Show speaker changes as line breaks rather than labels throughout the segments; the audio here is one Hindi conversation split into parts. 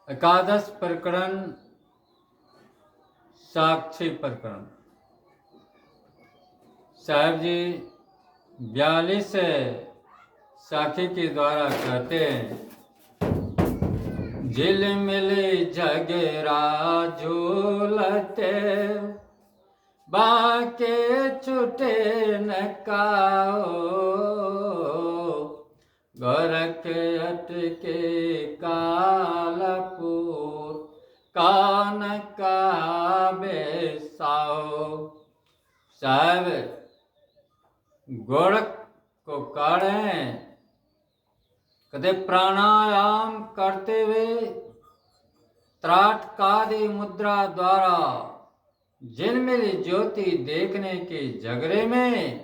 एकादश प्रकरण साक्षी प्रकरण। साहब जी 42 साखी के द्वारा कहते हैं, झिलमिल झगड़ा झूलते बाके छूटे न काओ, गोरख अटके कालपुर कान का बेसाओ। साहब गोरख को काढ़े कदे प्राणायाम करते हुए त्राटकादि मुद्रा द्वारा झिलमिल ज्योति देखने के झगड़े में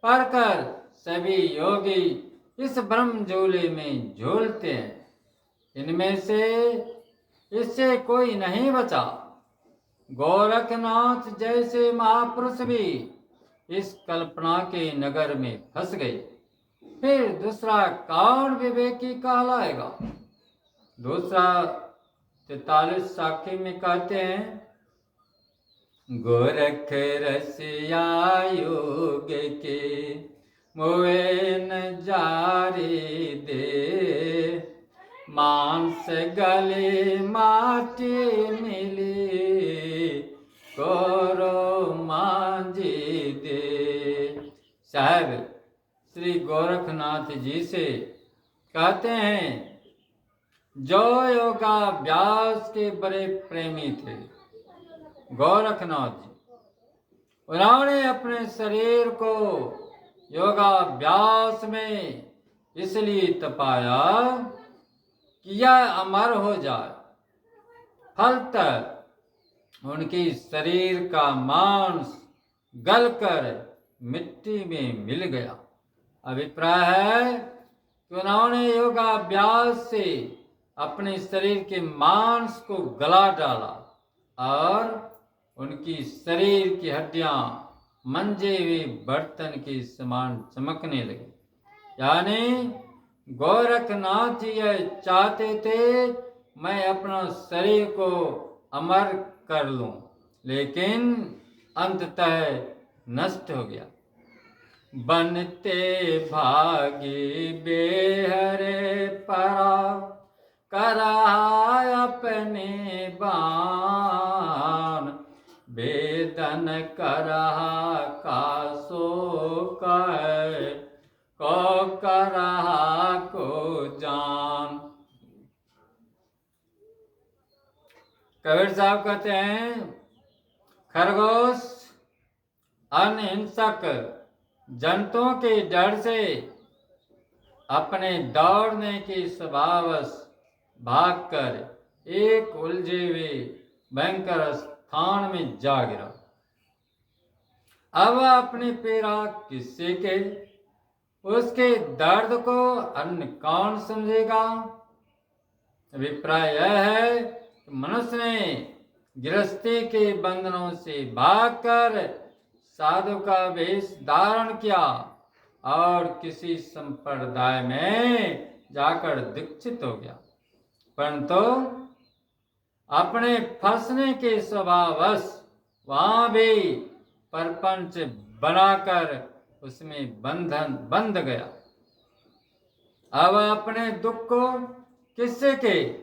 पड़कर सभी योगी इस ब्रह्म झूले में झूलते हैं। इनमें से इससे कोई नहीं बचा। गोरखनाथ जैसे महापुरुष भी इस कल्पना के नगर में फंस गए, फिर दूसरा कौन विवेकी कहलाएगा। दूसरा 43 साखी में कहते हैं, गोरख रसिया योग के मोए न जारी दे, मांस गले माटी मिली कोरो मांझी दे। साहब श्री गोरखनाथ जी से कहते हैं, जो योगाभ्यास के बड़े प्रेमी थे गोरखनाथ जी, उन्होंने अपने शरीर को योगाभ्यास में इसलिए तपाया कि यह अमर हो जाए। फलतः उनकी शरीर का मांस गलकर मिट्टी में मिल गया। अभिप्राय है कि उन्होंने योगाभ्यास से अपने शरीर के मांस को गला डाला और उनकी शरीर की हड्डियां मंजे हुए बर्तन के समान चमकने लगी। यानी गोरखनाथ जी यह चाहते थे मैं अपना शरीर को अमर कर लूं, लेकिन अंततः नष्ट हो गया। बनते भागी बेहरे परा करा अपने बान, वेदन करा कासो कह को करा को जान। कबीर साहब कहते हैं, खरगोश अन्य हिंसक जंतुओं के डर से अपने दौड़ने के स्वभावश भागकर एक उलझे हुए भयंकर स्थान में जा गिरा। अब अपने पैरा किससे के, उसके दर्द को अन्य कौन समझेगा। अभिप्राय यह है कि मनुष्य ने गृहस्थी के बंधनों से भागकर साधु का वेश धारण किया और किसी संप्रदाय में जाकर दीक्षित हो गया, परंतु अपने फंसने के स्वभावश वहां भी परपंच बनाकर उसमें बंध गया। अब अपने दुख को किससे के,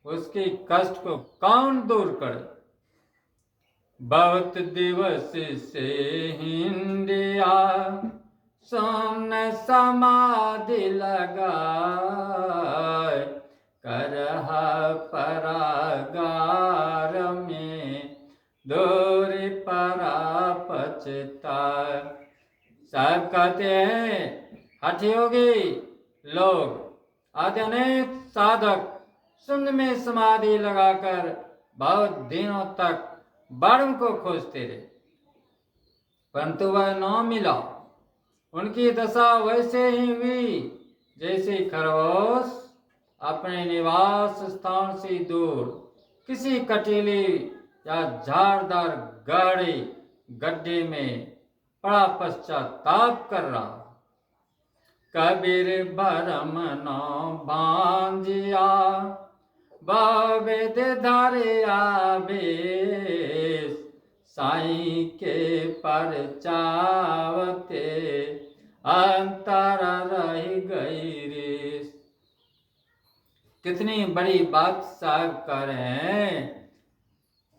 उसके कष्ट को कौन दूर करे। बहुत दिवस से हिंदिया सोन समाधि लगाए, करहा परागार में दूरी परा पछताए। साहब कहते हैं, हठयोगी लोग आदि अनेक साधक शून्य में समाधि लगाकर बहुत दिनों तक ब्रह्म को खोजते रहे, परंतु वह न मिला। उनकी दशा वैसे ही हुई जैसे खरगोश अपने निवास स्थान से दूर किसी कटीली या झाड़दार गहरे गड्ढे में बड़ा पश्चाताप कर रहा। कबीर भरम न भांजिया बहु वेद धारे आवेश, साईं के परचावते अंतर रही गई रेस। कितनी बड़ी बात साहब कर रहे हैं।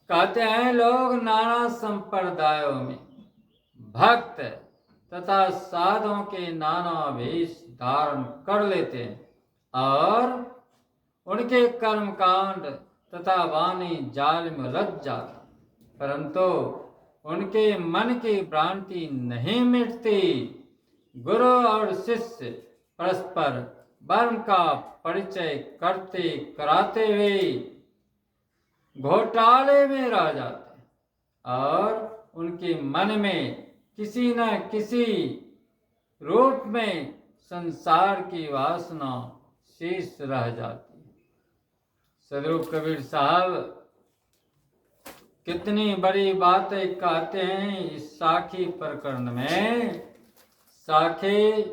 कहते हैं लोग नाना संप्रदायों में भक्त तथा साधुओं के नाना वेश धारण कर लेते हैं और उनके कर्मकांड तथा वाणी जाल में लग जाती, परंतु उनके मन की भ्रांति नहीं मिटती। गुरु और शिष्य परस्पर ब्रह्म का परिचय करते कराते हुए घोटाले में रह जाते और उनके मन में किसी न किसी रूप में संसार की वासना शेष रह जाती। सदगुरु कबीर साहब कितनी बड़ी बातें कहते हैं इस साखी प्रकरण में। साखी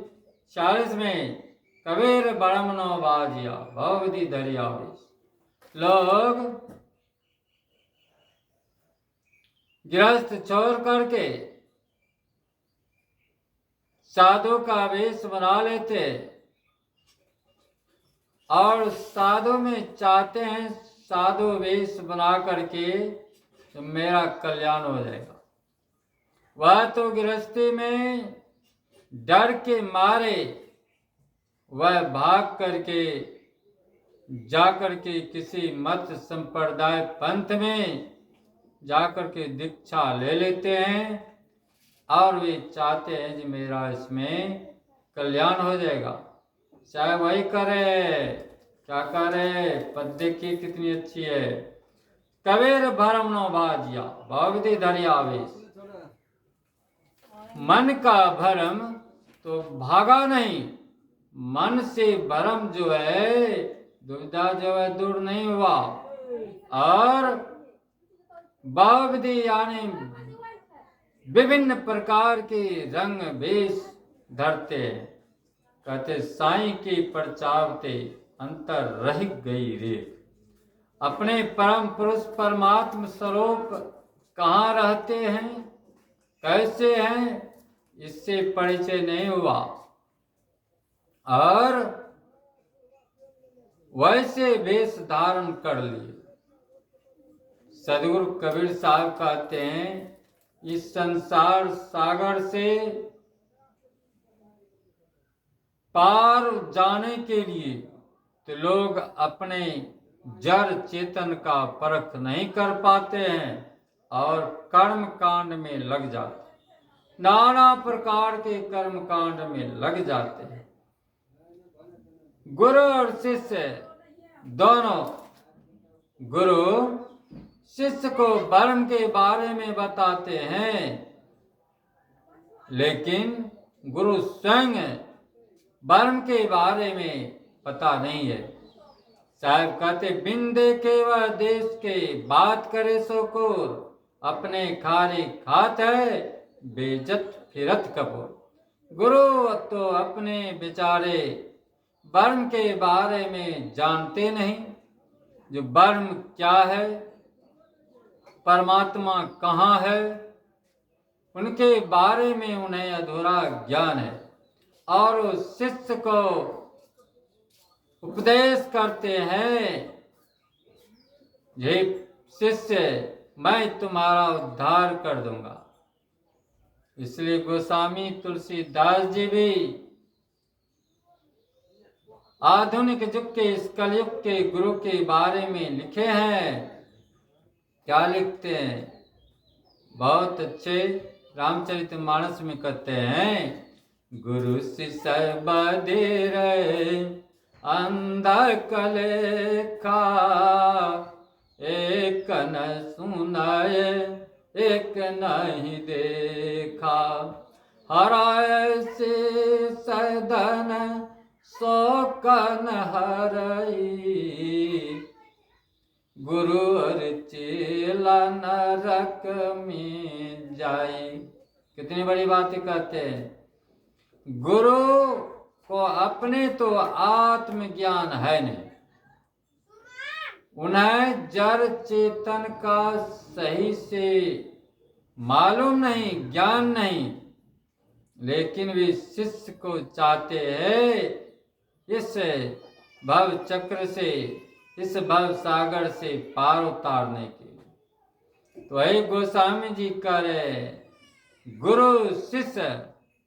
40 में कबीर बड़मनो बाजिया भवदी दरिया। लोग गृहस्थ छोड़ करके साधु का वेश बना लेते और साधु में चाहते हैं साधु वेश बना करके तो मेरा कल्याण हो जाएगा। वह तो गृहस्थी में डर के मारे वह भाग करके जाकर के किसी मत संप्रदाय पंथ में जाकर के दीक्षा ले लेते हैं और वे चाहते हैं कि मेरा इसमें कल्याण हो जाएगा। चाहे वही करे, क्या करे, पद देखिए कितनी अच्छी है। कबीर भरम नो बाजिया भगवती धरियावेश। मन का भरम तो भागा नहीं, मन से भरम जो है दुविधा जो है दूर नहीं हुआ और बहुविधि यानी विभिन्न प्रकार के रंग वेश धरते हैं। कहते साईं की परचावते अंतर रह गई रे। अपने परम पुरुष परमात्म स्वरूप कहाँ रहते हैं, कैसे हैं, इससे परिचय नहीं हुआ और वैसे वेश धारण कर लिए। सदगुरु कबीर साहब कहते हैं इस संसार सागर से पार जाने के लिए तो लोग अपने जड़ चेतन का परख नहीं कर पाते हैं और कर्म कांड में लग जाते, नाना प्रकार के कर्म कांड में लग जाते हैं। गुरु और शिष्य दोनों, गुरु शिष्य को ब्रह्म के बारे में बताते हैं लेकिन गुरु स्वयं ब्रह्म के बारे में पता नहीं है। साहब कहते बिन देखे वह देश के बात करे सो कोर, अपने खारी खात है बेजत फिरत कपूर। गुरु तो अपने बेचारे ब्रह्म के बारे में जानते नहीं, जो ब्रह्म क्या है, परमात्मा कहाँ है, उनके बारे में उन्हें अधूरा ज्ञान है और उस शिष्य को उपदेश करते हैं ये शिष्य मैं तुम्हारा उद्धार कर दूंगा। इसलिए गोस्वामी तुलसीदास जी भी आधुनिक युग के इस कलयुग के गुरु के बारे में लिखे हैं। क्या लिखते हैं, बहुत अच्छे रामचरितमानस में कहते हैं गुरु शिष्य बधिर अंधा कलेखा, एक न सुनाए एक नहीं देखा, हराए से सदन शोकन हरई, गुरु और चेला नरक में जाई। कितनी बड़ी बातें कहते हैं। गुरु को अपने तो आत्मज्ञान है नहीं, उन्हें जड़ चेतन का सही से मालूम नहीं, ज्ञान नहीं, लेकिन वे शिष्य को चाहते हैं इस भव चक्र से, इस भव सागर से पार उतारने के लिए। तो वही गोस्वामी जी कह रहे, गुरु शिष्य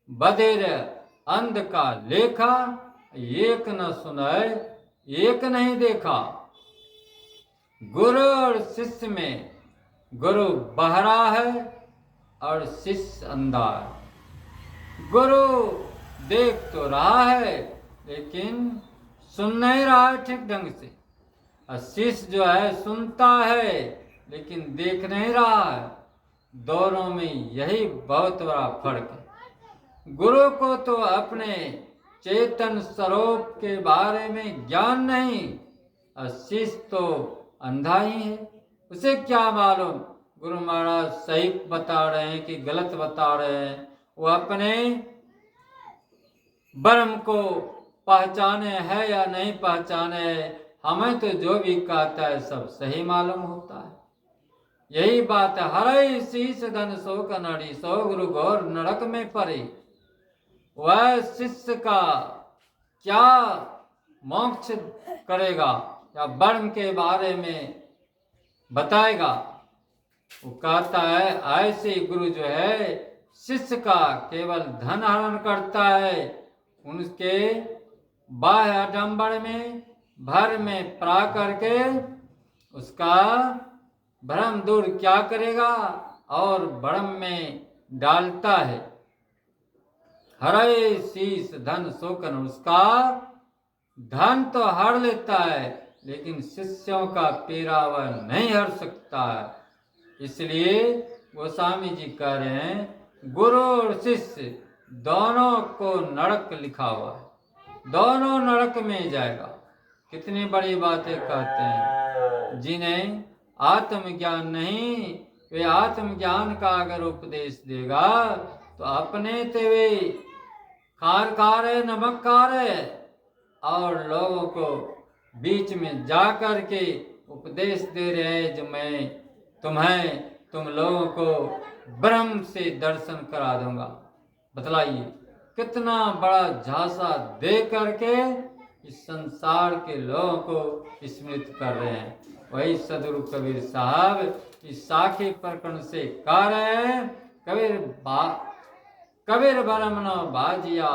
बधिर अंध का लेखा, एक न सुनाए एक नहीं देखा। गुरु और शिष्य में गुरु बहरा है और शिष्य अंधा है। गुरु देख तो रहा है लेकिन सुन नहीं रहा है ठीक ढंग से, और शिष्य जो है सुनता है लेकिन देख नहीं रहा है। दोनों में यही बहुत बड़ा फर्क है। गुरु को तो अपने चेतन स्वरूप के बारे में ज्ञान नहीं, और शिष्य तो अंधा ही है, उसे क्या मालूम गुरु महाराज सही बता रहे हैं कि गलत बता रहे हैं। वो अपने ब्रह्म को पहचाने है या नहीं पहचाने, हमें तो जो भी कहता है सब सही मालूम होता है। यही बात है, हरे शीश धन सो कनड़ी, सो गुरु गौर नरक में पड़े। वह शिष्य का क्या मोक्ष करेगा या ब्रह्म के बारे में बताएगा। वो कहता है ऐसे गुरु जो है शिष्य का केवल धन हरण करता है, उनके बाह्य आडंबर में भर में पड़ा करके उसका भ्रम दूर क्या करेगा और भ्रम में डालता है। हरे शीश धन शोकन, उसका धन तो हर लेता है लेकिन शिष्यों का पीड़ा वह नहीं हर सकता है। इसलिए गोस्वामी जी कह रहे हैं गुरु और शिष्य दोनों को नरक लिखा हुआ है, दोनों नरक में जाएगा। कितनी बड़ी बातें कहते हैं। जिन्हें आत्मज्ञान नहीं, वे आत्मज्ञान का अगर उपदेश देगा तो अपने ते वे खार खा रहे, नमक खा रहे, और लोगों को बीच में जा कर के उपदेश दे रहे हैं जो मैं तुम लोगों को ब्रह्म से दर्शन करा दूंगा। बतलाइए कितना बड़ा झांसा दे करके इस संसार के लोगों को स्मृत कर रहे हैं। वही सदगुरु कबीर साहब इस साखी प्रकरण से कह रहे हैं, कबीर बरमनो बाजिया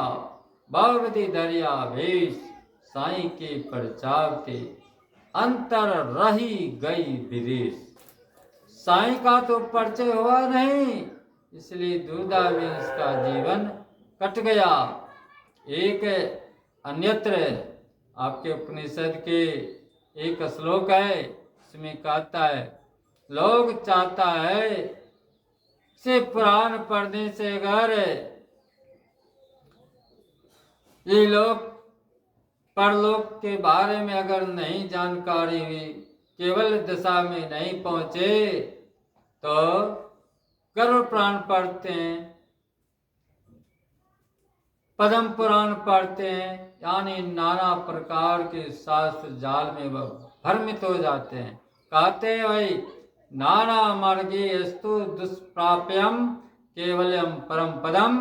बावदी दरिया वेश, साईं के परचावते अंतर रही गई विदेश। साईं का तो परिचय हुआ नहीं, इसलिए दुविधा में इसका जीवन कट गया। एक अन्यत्र आपके उपनिषद के एक श्लोक है, इसमें कहता है लोग चाहता है से पुराण पढ़ने से अगर ये लोग परलोक के बारे में अगर नहीं जानकारी हुई, केवल दशा में नहीं पहुंचे, तो गरुड़ पुराण पढ़ते हैं, पद्म पुराण पढ़ते हैं, यानी नाना प्रकार के शास्त्र जाल में वह भ्रमित हो जाते हैं। कहते हैं भाई नाना मार्गे अस्तु दुष्प्राप्यम केवलम परम पदम,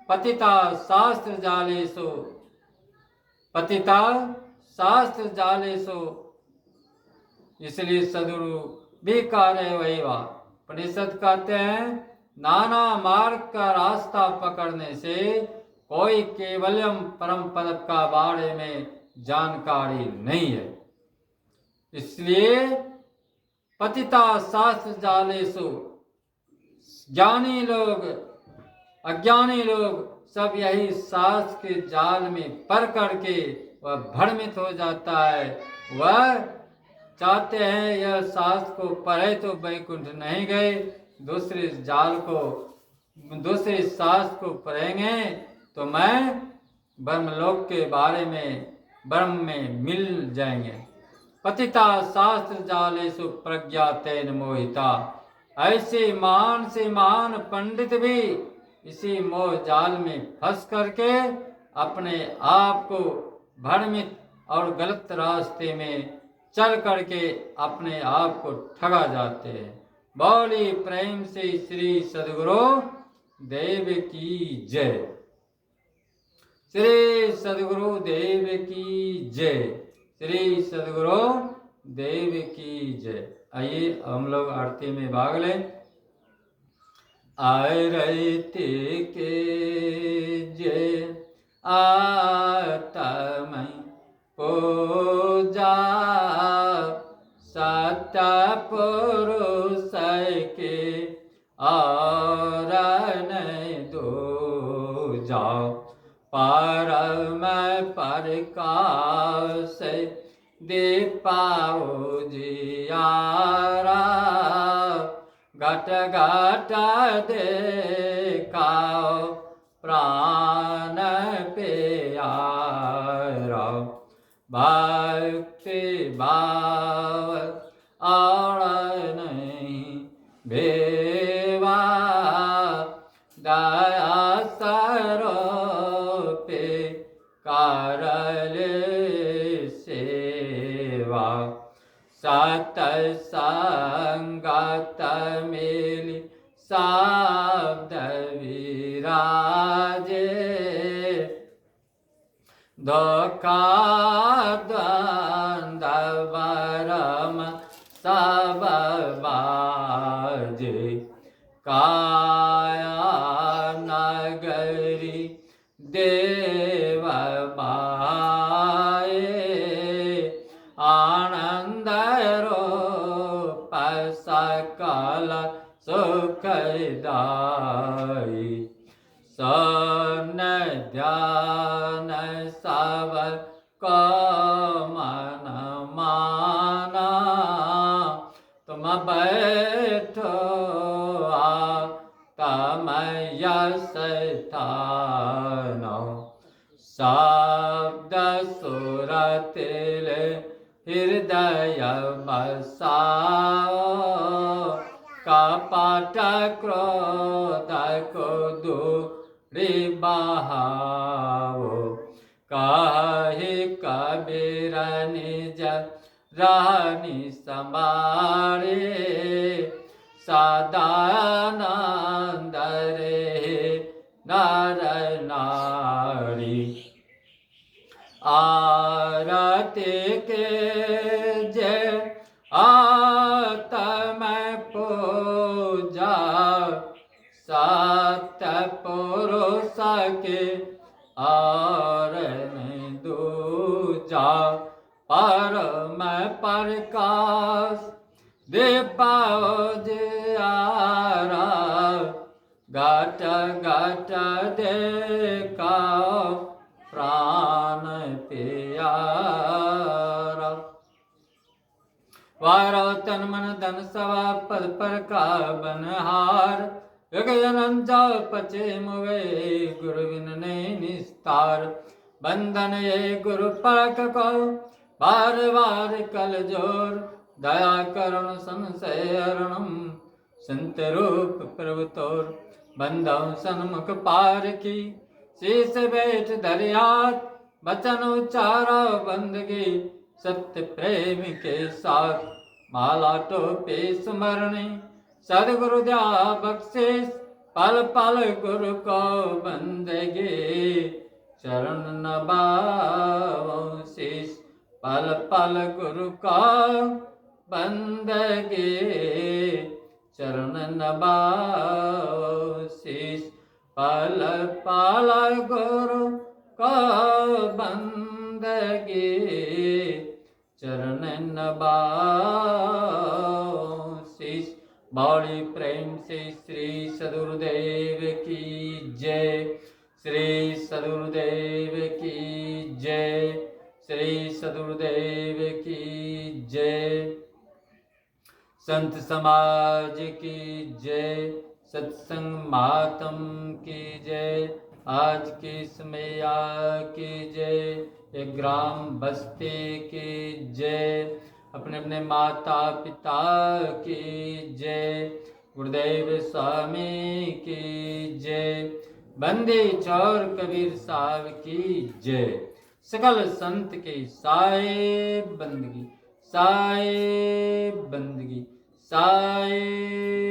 पतिता शास्त्र जालेसु, पतिता शास्त्र जालेसु। इसलिए सदगुरु भी कह रहे वही बात। परिषद कहते हैं नाना मार्ग का रास्ता पकड़ने से कोई केवलम परम पद का बारे में जानकारी नहीं है। इसलिए पतिता शास्त्र जालेसु, ज्ञानी लोग अज्ञानी लोग सब यही शास्त्र के जाल में पड़ करके वह भ्रमित हो जाता है। वह चाहते हैं यह शास्त्र को पढ़े तो वैकुंठ नहीं गए, दूसरे जाल को दूसरे शास्त्र को पढ़ेंगे तो मैं ब्रह्मलोक के बारे में ब्रह्म में मिल जाएंगे। पतिता शास्त्र जालेषु प्रज्ञातेन मोहिता, ऐसे महान से महान पंडित भी इसी मोह जाल में फंस करके अपने आप को भ्रमित और गलत रास्ते में चल करके अपने आप को ठगा जाते हैं। बोली प्रेम से श्री सद्गुरु देव की जय। श्री सद्गुरु देव की जय। श्री सद्गुरु देव की जय। आइए हम लोग आरती में भाग लें। आए रहते के जय आता मैं पूजा सत्य पुरुष के और नहीं दो जाओ परम प्रकाश दीपाओ जियारा घट घट देखाओ प्राण प्यारा भक्ति भाव और नहीं भेवा दया सरोपे करले सेवा सतसंगत मिली शब्द विराजे धोखा द्वंद्व भरम सब बाजे काया नगरी देव बाए आनंद रूप सकल सुखदाई सन ध्यान सब को मन माना तुम बैठो तम यश स्थानो शब्द सुरत हृदय बसाओ कपट क्रोध को दूरी बहाओ कहे कबीर निज रानी संभारे सदानंद रे नर नारी आरती के जय आत्म पूजा सत्य पुरुष के और नहीं दूजा परम प्रकाश दीपाओ जियारा घट घट देखाओ प्राण प्यारा वारो तन मन धन सवा पद पर का बनहार विगजन जाओ पचे मुवे गुरु बिन नहीं निस्तार बंधन ये गुरु परक को बार बार कल जोर दया करुण संशय हरणम संत रूप प्रभु तोर बंधौ सन्मुख पार की शीश बैठ धरियात बचन उच्चारा बंदगी सत्य प्रेम के साथ माला टोपे स्मरणी सदगुरु दया बख्शिश पल पल गुरु को बंदगी चरण नबाओ शीश पल पल गुरु को बंदगी चरण नबाओ शीश पल पल गुरु को बंदगी चरण नबाओ शीश बौड़ी प्रेम से श्री सद्गुरुदेव की जय। श्री सद्गुरुदेव की जय। श्री सद्गुरुदेव की जय। संत समाज की जय। सत्संग मातम की जय। आज की समैया की जय। एक ग्राम बस्ती की जय। अपने अपने माता पिता की जय। गुरुदेव स्वामी की जय। बंदी चौर कबीर साहब की जय। सकल संत के साहिब बंदगी साए बंदगी, साए